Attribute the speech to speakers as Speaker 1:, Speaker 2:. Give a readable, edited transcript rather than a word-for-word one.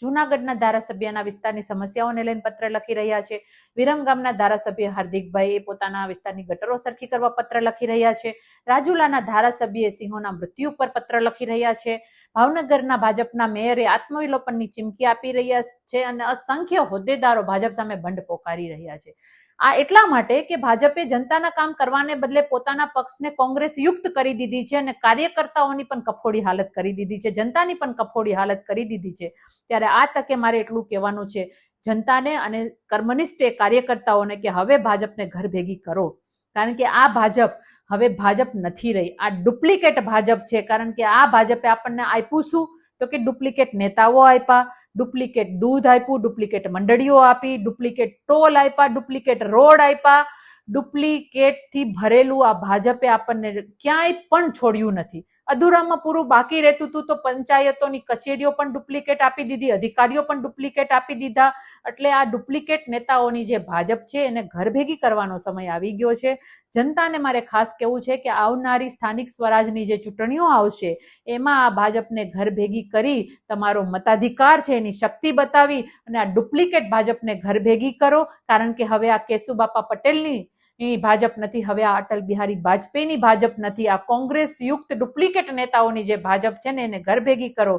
Speaker 1: જૂનાગઢના ધારાસભ્યના વિસ્તારની સમસ્યાઓને લઈને પત્ર લખી રહ્યા છે. વિરમગામના ધારાસભ્ય હાર્દિકભાઈ પોતાના વિસ્તારની ગટરો સરખી કરવા પત્ર લખી રહ્યા છે. રાજુલાના ધારાસભ્ય સિંહોના મૃત્યુ પર પત્ર લખી રહ્યા છે. ભાવનગરના ભાજપના મેયરે આત્મવિલોપનની ચીમકી આપી રહ્યા છે અને અસંખ્ય હોદ્દેદારો ભાજપ સામે બંધ પોકારી રહ્યા છે. આ એટલા માટે કે ભાજપે જનતાના કામ કરવાને બદલે પોતાના પક્ષને કોંગ્રેસ યુક્ત કરી દીધી છે અને કાર્યકર્તાઓની પણ કફોડી હાલત કરી દીધી છે, જનતાની પણ કફોડી હાલત કરી દીધી છે. ત્યારે આ તકે મારે એટલું કહેવાનું છે જનતાને અને કર્મનિષ્ઠ કાર્યકર્તાઓને કે હવે ભાજપને ઘર ભેગી કરો, કારણ કે આ ભાજપ હવે ભાજપ નથી રહી, આ ડુપ્લિકેટ ભાજપ છે. કારણ કે આ ભાજપે આપણને આપ્યું શું તો કે ડુપ્લિકેટ નેતાઓ આપ્યા, ડુપ્લિકેટ દૂધ આપ્યું, ડુપ્લિકેટ મંડળીઓ આપી, ડુપ્લિકેટ ટોલ આપ્યા, ડુપ્લિકેટ રોડ આપ્યા, ડુપ્લિકેટ થી ભરેલું આ ભાજપે આપણને ક્યાંય પણ છોડ્યું નથી. અધૂરામાં પૂરું બાકી રહેતું હતું તો પંચાયતોની કચેરીઓ પણ ડુપ્લિકેટ આપી દીધી, અધિકારીઓ પણ ડુપ્લિકેટ આપી દીધા. એટલે આ ડુપ્લિકેટ નેતાઓની જે ભાજપ છે એને ઘર ભેગી કરવાનો સમય આવી ગયો છે. જનતાને મારે ખાસ કહેવું છે કે આવનારી સ્થાનિક સ્વરાજની જે ચૂંટણીઓ આવશે એમાં આ ભાજપને ઘર ભેગી કરી તમારો મતાધિકાર છે એની શક્તિ બતાવી અને આ ડુપ્લિકેટ ભાજપને ઘર ભેગી કરો. કારણ કે હવે આ કેશુબાપા પટેલની ભાજપ નથી, હવે આ અટલ બિહારી વાજપેયીની ભાજપ નથી, આ કોંગ્રેસ યુક્ત ડુપ્લિકેટ નેતાઓની જે ભાજપ છે ને એને ઘર ભેગી કરો.